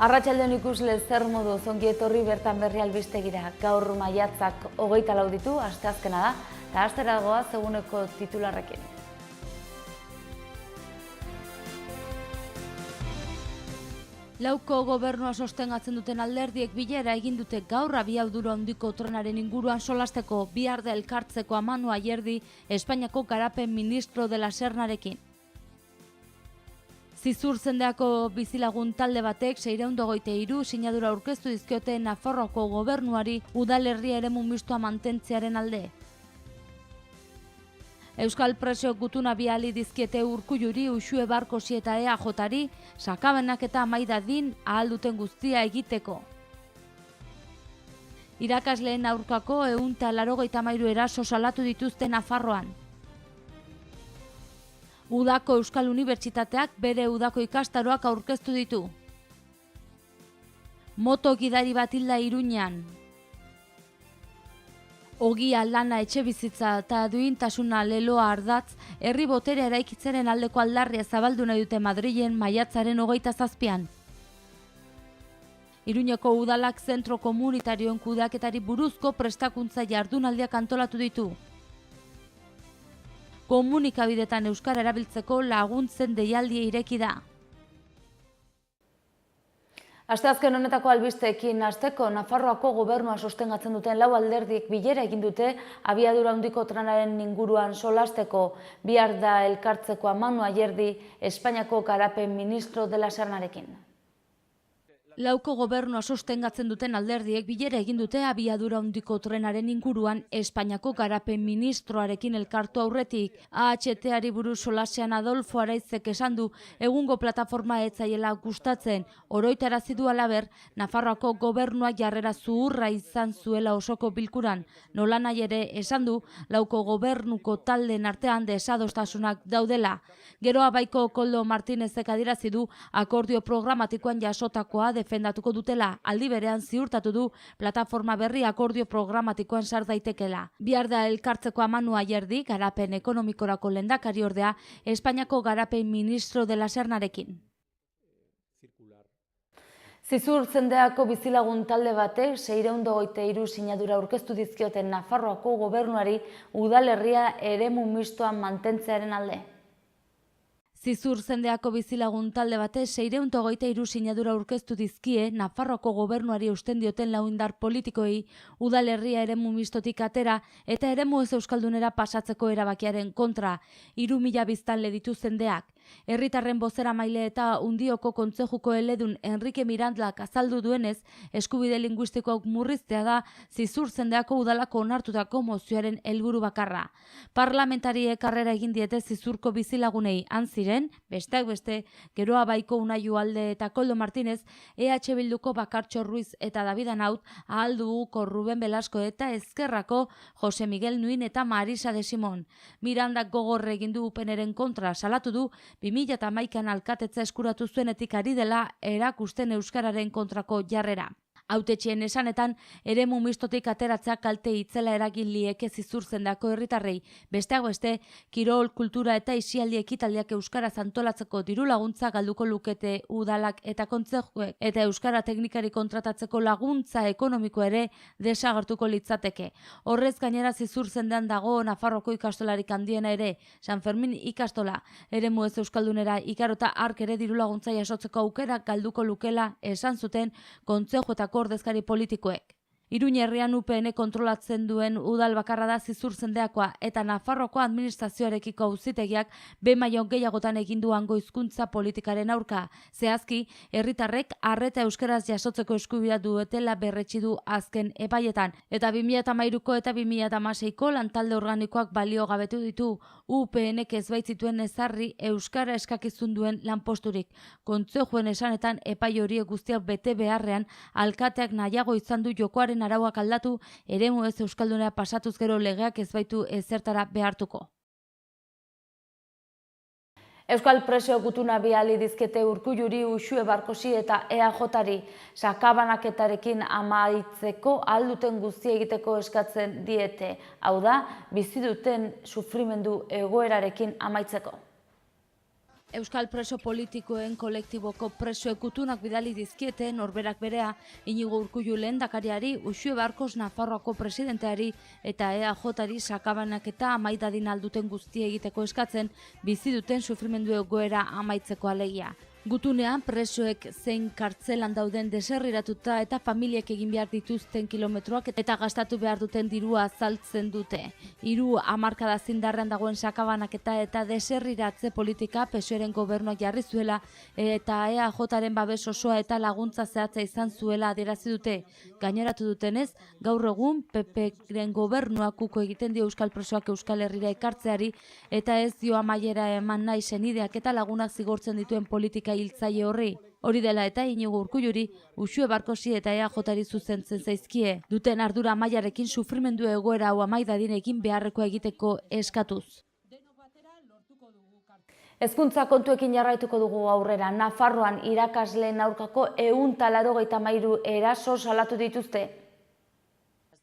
Arratsaldeon ikusle zer modu ongi etorri bertan berri albistegira. Gaur maiatzak 24 ditu, asteazkena da, eta astera goaz eguneko titularrekin. Lauko gobernua sostengatzen duten alderdiek bilera egin dute gaur abiadura handiko trenaren inguruan solasteko bihar da elkartzeko Amanu Ayerdi Espainiako garapen ministro de la Sernarekin. Zizurzendeako bizilagun talde batek 623 sinadura aurkeztu dizkiote Nafarroako gobernuari udalerria eremu mistoa mantentzearen alde. Euskal preso gutuna bihali dizkiete Urkulluri, Uxue Barkosi eta EAJari, sakabenak eta amaidadin ahal duten guztia egiteko. Irakasleen aurkako 183 eraso salatu dituzte Nafarroan. Udako Euskal Unibertsitateak bere udako ikastaroak aurkeztu ditu. Moto gidari bat hilda Iruñan. Ogia, lana, etxebizitza eta duintasuna leloa ardatz, herri boterea eraikitzaren aldeko aldarria zabaldu nahi dute Madrilen maiatzaren 27an. Iruñeko udalak zentro komunitarioen kudeaketari buruzko prestakuntza jardunaldiak antolatu ditu. Komunikabidetan euskara erabiltzeko laguntzen deialdia ireki da. Asteazken honetako albisteekin hasteko Nafarroako gobernua sostengatzen duten lau alderdiek bilera egin dute abiadura handiko trenaren inguruan solasteko bihar da elkartzeko Amanu Ayerdi Espainiako garapen ministro de la Sernarekin. Lauko gobernua sostengatzen duten alderdiek bilera egin dute abiadura handiko trenaren inguruan Espainiako garapen ministroarekin elkartu aurretik. AHT-ari buruz solasean Adolfo Araizek esan du egungo plataforma ez zaiela gustatzen. Oroitarazi du halaber, Nafarroako gobernua jarrera zuhurra izan zuela osoko bilkuran. Nolanahi ere esan du lauko gobernuko taldeen artean desadostasunak daudela. Geroa baiko Koldo Martinezek adierazi du akordio programatikoan jasotakoa defendatuko dutela, aldi berean ziurtatu du plataforma berri akordio programatikoan sar daitekela. Bihar da elkartzeko Amanu Ayerdi, garapen ekonomikorako lehendakariordea, Espainiako garapen ministro de la Sernarekin. Zizurzendeako bizilagun talde batek 623 sinadura aurkeztu dizkioten Nafarroako gobernuari udalerria eremu mistoan mantentzearen alde. Zizurzendeako bizilagun talde bate 623 sinadura aurkeztu dizkie Nafarroako gobernuari eusten dioten lau indar politikoei udalerria eremu mistotik atera eta eremu ez euskaldunera pasatzeko erabakiaren kontra. 3.000 biztanle dituztendeak. Herritarren bozeramaile eta Undioko kontzejuko eledun Enrique Mirandlak azaldu duenez, eskubide linguistikoak murriztea da Zizurzendeako udalako onartutako mozioaren helburu bakarra. Parlamentariek karrera egin diete Zizurko bizilagunei han ziren, besteak beste, Geroa Baiko Unai Uhalde eta Koldo Martinez, EH Bilduko Bakartxo Ruiz eta David Anaut, Ahalduko Ruben Velasco eta Ezkerrako Jose Miguel Nuin eta Marisa de Simon. Mirandak gogorre egin du UPNren kontra salatu du 2011an alkatetza eskuratu zuenetik ari dela erakusten euskararen kontrako jarrera. Hautetxeen esanetan, eremu mistotik ateratzea kalte itzela eragin lieke Zizurzendeako herritarrei. Besteak beste, kirol, kultura eta isialdi ekitaldiak euskaraz antolatzeko diru laguntza galduko lukete udalak eta kontzejuek eta euskara teknikari kontratatzeko laguntza ekonomiko ere desagertuko litzateke. Horrez gainera Zizurzendean dago Nafarroko ikastolarik handiena ere, San Fermin ikastola, eremu ez euskaldunera ikarota ark ere diru laguntza jasotzeko aukera galduko lukela esan zuten kontzejuetako ordezkari politikoek. Iruñ herrian UPN kontrolatzen duen udal bakarra da Zizurzendeakoa eta Nafarroako administrazioarekiko auzitegiak behin baino gehiagotan egin du hango hizkuntza politikaren aurka. Zehazki, herritarrek arreta euskaraz jasotzeko eskubidea duetela berretsi du azken epaietan. Eta 2013ko eta 2016ko lantalde organikoak balio gabetu ditu. UPNek ez baitzituen ezarri euskara eskakizun duen lanposturik. Kontzejuen esanetan epai horiek guztiak bete beharrean alkateak nahiago izan du jokoaren arauak aldatu, eremu ez euskaldunera pasatuz gero legeak ez baitu ezertara behartuko. Euskal preso gutuna bihali dizkete Urkulluri, Uxue Barkosi eta EAJari sakabanaketarekin amaitzeko ahal duten guztia egiteko eskatzen diete. Hau da, bizi duten sufrimendu egoerarekin amaitzeko. Euskal preso politikoen kolektiboko presoek gutunak bidali dizkiete norberak berea Iñigo Urkullu lehendakariari, Uxue Barkos Nafarroako presidenteari eta EAJari sakabanaketa amaidadin alduten guztia egiteko eskatzen bizi duten sufrimendu egoera amaitzeko alegia. Gutunean presoek zein kartzelan dauden deserriratuta eta familiek egin behar dituzten kilometroak eta gastatu behar duten dirua azaltzen dute. 3 hamarkada zindarrean dagoen sakabanaketa eta deserriratze politika PSOEren gobernuak jarri zuela eta EAJaren babes osoa eta laguntza zehatza izan zuela adierazi dute. Gaineratu dutenez, gaur egun PPren gobernuak uko egiten dio euskal presoak Euskal Herrira ekartzeari eta ez dio amaiera eman nahi senideak eta lagunak zigortzen dituen politika hiltzaile horri. Hori dela eta Iñigo Urkulluri, Uxue Barkosi eta EAJari zuzentzen zaizkie. Duten ardura mailarekin sufrimendu egoera hau amaidadin egin beharrekoa egiteko eskatuz. Hezkuntza kontuekin jarraituko dugu aurrera. Nafarroan irakasleen aurkako 183 eraso salatu dituzte.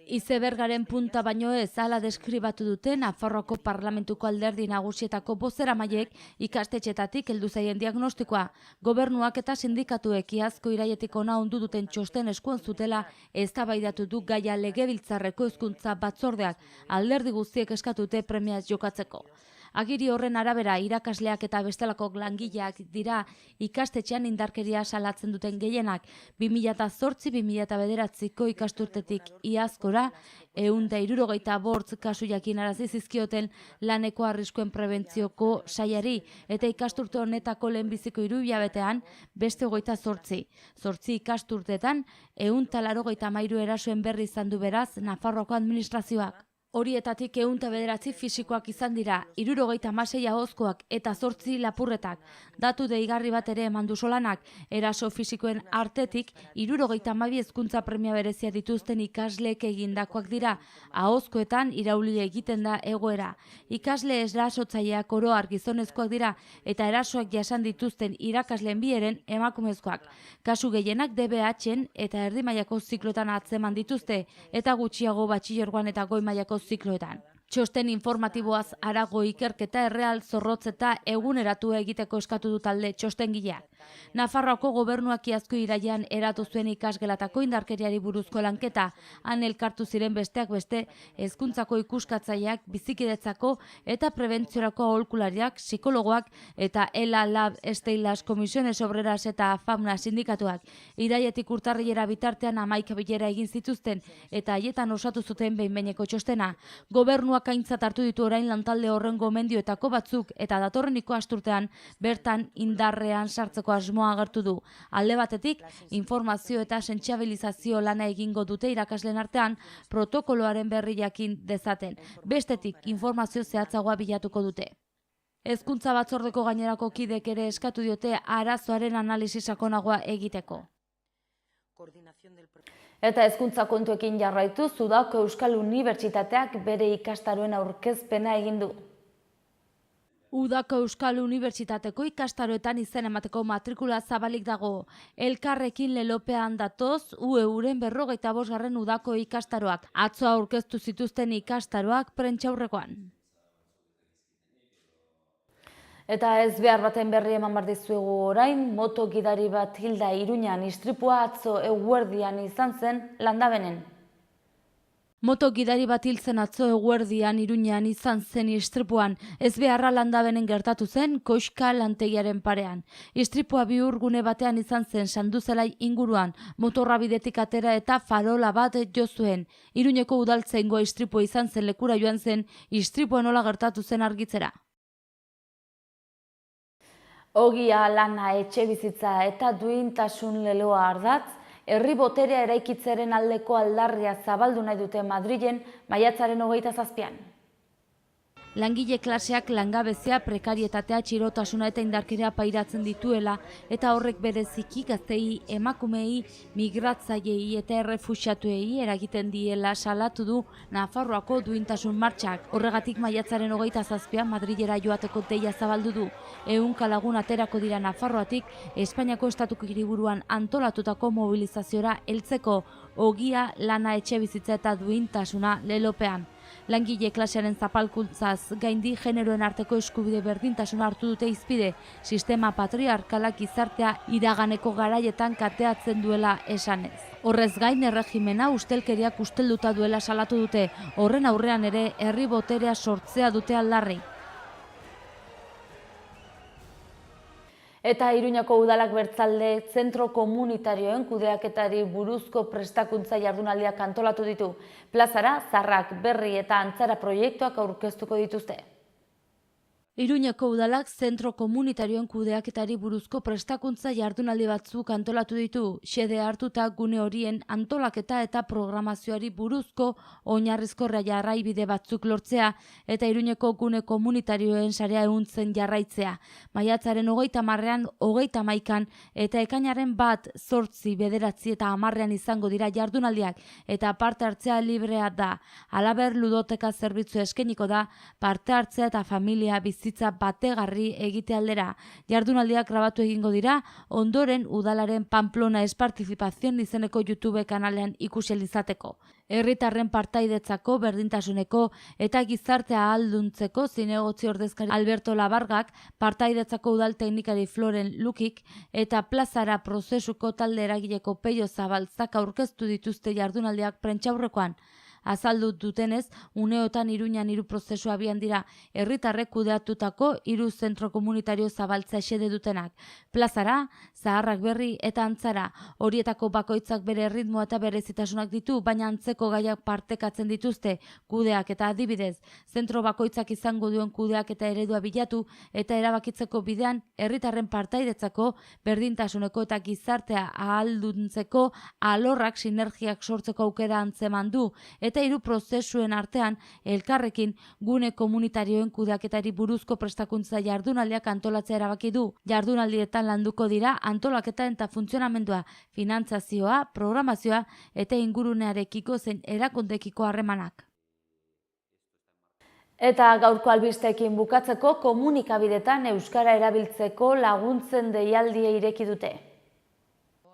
Izebergaren punta baino ez hala deskribatu dute Nafarroako Parlamentuko alderdi nagusietako bozeramaileek ikastetxetatik heldu zaien diagnostikoa. Gobernuak eta sindikatuek iazko iraietik hona ondu duten txosten eskuan zutela eztabaidatu du gaia Legebiltzarreko hezkuntza batzordeak, alderdi guztiek eskatute premiaz jokatzeko. Agiri horren arabera irakasleak eta bestelako langileak dira ikastetxean indarkeria salatzen duten gehienak. 2008-2009ko ikasturtetik iazkora 165 kasu jakinarazi zizkioten laneko arriskuen prebentzioko sailari eta ikasturte honetako lehenbiziko 3 hilabetean beste 28. 8 ikasturtetan 183 erasoen berri izan du beraz Nafarroako administrazioak. Horietatik 109 fisikoak izan dira, 76 ahozkoak eta 8 lapurretak. Datu deigarri bat ere eman du Solanak, eraso fisikoen artetik 72 hezkuntza premia berezia dituzten ikasleek egindakoak dira, ahozkoetan irauli egiten da egoera. Ikasle erasotzaileak oro har gizonezkoak dira eta erasoak jasan dituzten irakasleen bieren emakumezkoak. Kasu gehienak DBH-en eta erdi mailako zikloetan atzeman dituzte eta gutxiago batxilergoan eta goi mailako zikloetan. Txosten informatiboaz harago ikerketa erreal zorrotz eta eguneratu egiteko eskatu du talde txostengileak. Nafarroako gobernuak iazko irailean eratu zuen ikasgelatako indarkeriari buruzko lanketa, han elkartu ziren besteak beste hezkuntzako ikuskatzaileak, bizikidetzako eta prebentziorako aholkulariak, psikologoak eta ELA Lab Esteilas Komisiones Obreras eta FAMNA sindikatuak. Irailetik urtarrilera bitartean 11 bilera egin zituzten eta haietan osatu zuten behin-behineko txostena. Gobernuak aintzat hartu ditu orain lantalde horren gomendioetako batzuk eta datorreniko asturtean bertan indarrean sartzeko asmoa agertu du. Alde batetik, informazio eta sentsibilizazio lana egingo dute irakasleen artean protokoloaren berri jakin dezaten. Bestetik, informazio zehatzagoa bilatuko dute. Hezkuntza batzordeko gainerako kidek ere eskatu diote arazoaren analisi sakonagoa egiteko. Eta hezkuntza kontuekin jarraitu, Udako Euskal Unibertsitateak bere ikastaroen aurkezpena egin du. Udako Euskal Unibertsitateko ikastaroetan izen emateko matrikula zabalik dago. Elkarrekin lelopean datoz, UEUren 45. Udako ikastaroak. Atzo aurkeztu zituzten ikastaroak prentsaurrekoan. Eta ez behar baten berri eman behar dizuegu orain, moto gidari bat hilda Iruñan, istripua atzo eguerdian izan zen Landabenen. Moto gidari bat hiltzen atzo eguerdian Iruñan izan zen istripuan, ez beharra Landabenen gertatu zen Koxka lantegiaren parean. Istripua bihurgune batean izan zen Sanduzelai inguruan, motorra bidetik atera eta farola bat jo zuen. Iruñeko udaltzaingoa istripua izan zen lekura joan zen, istripua nola gertatu zen argitzera. Ogia, lana, etxe bizitza eta duintasun leloa ardatz, herri boterea eraikitzaren aldeko aldarria zabaldu nahi dute Madrilen maiatzaren 27an. Langile klaseak langabezia, prekarietatea, txirotasuna eta indarkeria pairatzen dituela eta horrek bereziki gaztei, emakumei, migratzaileei eta errefuxiatuei eragiten diela salatu du Nafarroako duintasun martxak. Horregatik maiatzaren 27an Madrilera joateko deia zabaldu du. 100 lagun aterako dira Nafarroatik Espainiako estatuko hiriburuan antolatutako mobilizaziora heltzeko. Ogia, lana, etxe bizitza eta duintasuna lelopean. Langile klasearen zapalkuntzaz gaindi generoen arteko eskubide berdintasuna hartu dute hizpide, sistema patriarkalak gizartea iraganeko garaietan kateatzen duela esanez. Horrez gain erregimena ustelkeriak ustelduta duela salatu dute, horren aurrean ere herri boterea sortzea dute aldarri. Eta Iruñako udalak bertzalde zentro komunitarioen kudeaketari buruzko prestakuntza jardunaldiak antolatu ditu. Plazara, Zarrak, Berri eta Antzara proiektuak aurkeztuko dituzte. Iruñako udalak zentro komunitarioen kudeaketari buruzko prestakuntza jardunaldi batzuk antolatu ditu, xede hartuta gune horien antolaketa eta programazioari buruzko oinarrizko jarraibide batzuk lortzea eta Iruñeko gune komunitarioen sarea ehuntzen jarraitzea. Maiatzaren 30ean, 31ean eta ekainaren 1, 8, 9 eta 10ean izango dira jardunaldiak eta parte hartzea librea da. Halaber ludoteka zerbitzu eskainiko da, parte hartzea eta familia bizitza bategarri egite aldera. Jardunaldiak grabatu egingo dira, ondoren udalaren Pamplona es Participación izeneko YouTube kanalean ikusi izateko. Herritarren partaidetzako, berdintasuneko eta gizartea ahalduntzeko zinegotzi ordezkari Alberto Labargak, partaidetzako udal teknikari Floren Lukik eta plazara prozesuko talde eragileko Peio Zabaltzak aurkeztu dituzte jardunaldiak prentsaurrekoan. Azaldu dutenez, uneotan Iruñan 3 prozesu abian dira, herritarrek kudeatutako 3 zentro komunitario zabaltza xede dutenak. Plazara, Zaharrak, Berri eta Antzara. Horietako bakoitzak bere erritmo eta berezitasunak ditu, baina antzeko gaiak partekatzen dituzte, kudeak eta adibidez. Zentro bakoitzak izango duen kudeak eta eredua bilatu eta erabakitzeko bidean herritarren partaidetzako, berdintasuneko eta gizartea ahalduntzeko alorrak sinergiak sortzeko aukera antzeman du, eta 3 prozesuen artean elkarrekin gune komunitarioen kudeaketari buruzko prestakuntza jardunaldiak antolatzea erabaki du. Jardunaldietan landuko dira antolaketa eta funtzionamendua, finantzazioa, programazioa eta ingurunearekiko zein erakundekiko harremanak. Eta gaurko albisteekin bukatzeko komunikabidetan euskara erabiltzeko laguntzen deialdia ireki dute.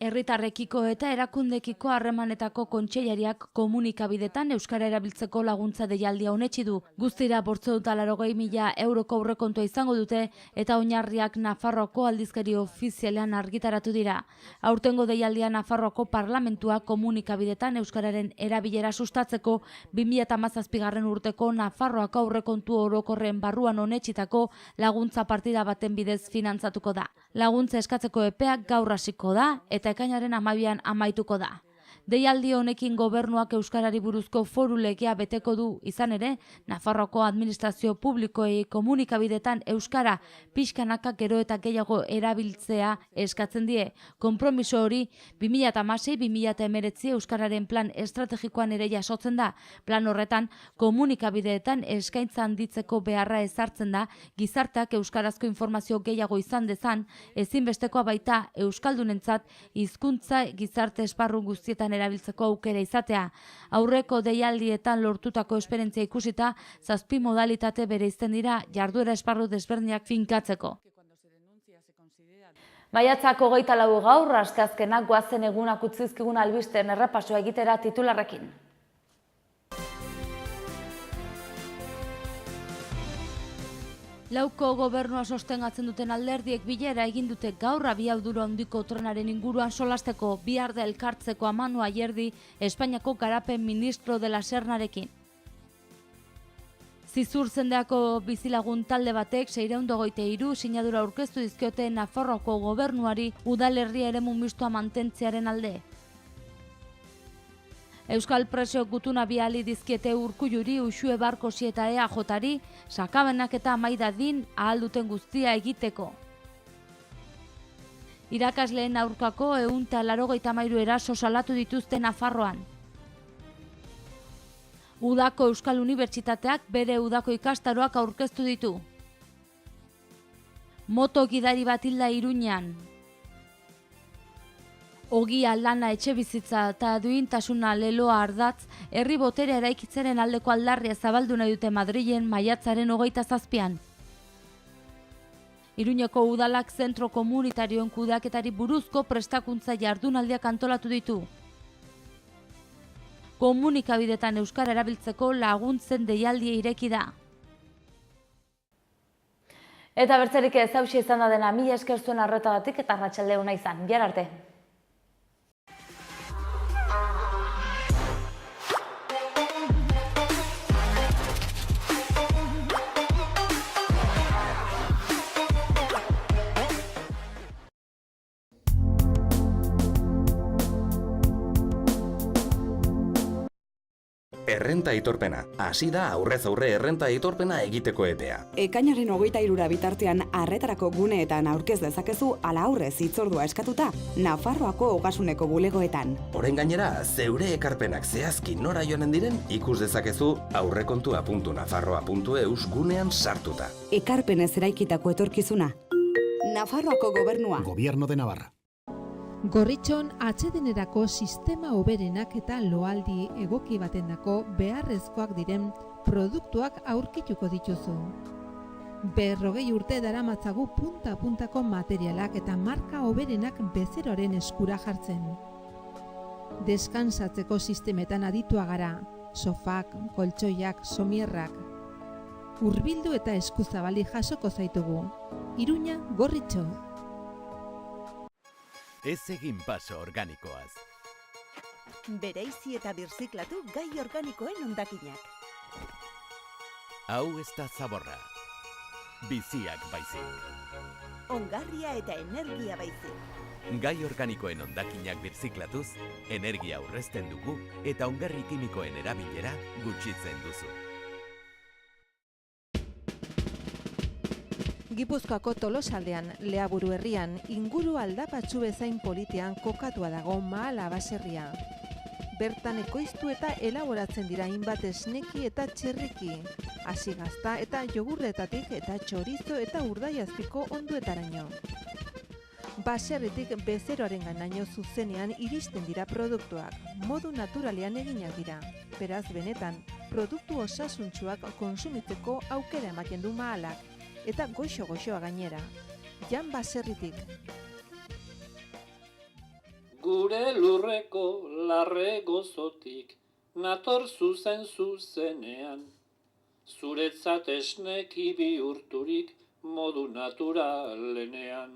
Herritarrekiko eta erakundekiko harremanetako kontseilariak komunikabidetan euskara erabiltzeko laguntza deialdia onetsi du. Guztira 580.000 euroko aurrekontua izango dute eta oinarriak Nafarroako aldizkari ofizialean argitaratu dira. Aurtengo deialdia Nafarroako Parlamentua komunikabidetan euskararen erabilera sustatzeko 2017 urteko Nafarroako aurrekontu orokorren barruan onetsitako laguntza partida baten bidez finantzatuko da. Laguntza eskatzeko epeak gaur hasiko da eta ekainaren 12ean amaituko da. Deialdi honekin gobernuak euskarari buruzko foru legea beteko du, izan ere, Nafarroako administrazio publikoei komunikabidetan euskara pixkanaka gero eta gehiago erabiltzea eskatzen die. Konpromiso hori 2016-2019 euskararen plan estrategikoan ere jasotzen da. Plan horretan komunikabideetan eskaintza handitzeko beharra ezartzen da, gizarteak euskarazko informazio gehiago izan dezan, ezinbestekoa baita euskaldunentzat hizkuntza gizarte esparru guztietan erabiltzeko aukera izatea. Aurreko deialdietan lortutako esperientzia ikusita, 7 modalitate bereizten dira jarduera esparru desberdinak finkatzeko. Maiatzak 24 gaur, asteazkenak goazen egunak utzizkigun albisten errepasoa egitera titularrekin. Lauko gobernua sostengatzen duten alderdiek bilera egin dute gaur abiadura handiko trenaren inguruan solasteko, bihar da elkartzeko Amanu Ayerdi Espainiako garapen ministro de la Sernarekin. Zizur zendeako bizilagun talde batek 623 sinadura aurkeztu dizkiote Nafarroako gobernuari udalerria eremu mistoa mantentzearen alde. Euskal presio gutuna bihali dizkiete Urkulluri, Uxue Barkosi eta EAJari, sakabenak eta amaidadin ahal duten guztia egiteko. Irakasleen aurkako 183 eraso salatu dituzte Nafarroan. Udako Euskal Unibertsitateak bere udako ikastaroak aurkeztu ditu. Moto gidari bat hilda Iruñan. Ogia, lana, etxebizitza eta duintasuna leloa ardatz, herri boterea eraikitzaren aldeko aldarria zabaldu nahi dute Madrilen maiatzaren 27an. Iruñeko udalak zentro komunitarioen kudeaketari buruzko prestakuntza jardunaldiak antolatu ditu. komunikabidetan euskara erabiltzeko laguntzen deialdia ireki da. Eta bertzerik ez hausia izan da dena, mila esker zuen arretagatik eta arratsalde ona izan. Bihar arte. Errenta aitorpena. Hasi da aurrez aurre errenta aitorpena egiteko epea. Ekainaren 23 bitartean arretarako guneetan aurkez dezakezu ala aurrez hitzordua eskatuta Nafarroako Ogasuneko bulegoetan. Orain gainera, zeure ekarpenak zehazki nora joanen diren ikus dezakezu aurrekontua.nafarroa.eus gunean sartuta. Ekarpenez eraikitako etorkizuna. Nafarroako Gobernua. Gobierno de Navarra. Gorritxon atsedenerako sistema hoberenak eta loaldi egoki batendako beharrezkoak diren produktuak aurkituko dituzu. 40 urte daramatzagu punta-puntako materialak eta marka hoberenak bezeroaren eskura jartzen. Deskansatzeko sistemetan aditua gara, sofak, koltsoiak, somierrak. Hurbildu eta eskuzabali jasoko zaitugu. Iruña, Gorritxo. Ez egin paso organikoaz. Bereizi eta birziklatu gai organikoen hondakinak. Hau ez da zaborra. Biziak baizik. Ongarria eta energia baizik. Gai organikoen hondakinak birziklatuz, energia aurrezten dugu eta ongarri kimikoen erabilera gutxitzen duzu. Gipuzkoako Tolosaldean, Leaburu herrian, inguru aldapatsu bezain politean kokatua dago Mahala baserria. Bertan ekoiztu eta elaboratzen dira hainbat esneki eta txerriki, hasigazta eta jogurretatik eta txorizo eta urdaiazpiko onduetaraino. Baserritik bezeroaren ganaino zuzenean iristen dira produktuak, modu naturalean eginak dira. Beraz benetan, produktu osasuntsuak konsumitzeko aukera ematen du Mahalak. Eta goxo-goxoa gainera. Jan Baserritik. Gure lurreko larre gozotik, nator zuzenean. Zuretzat esneki bihurturik modu naturalenean.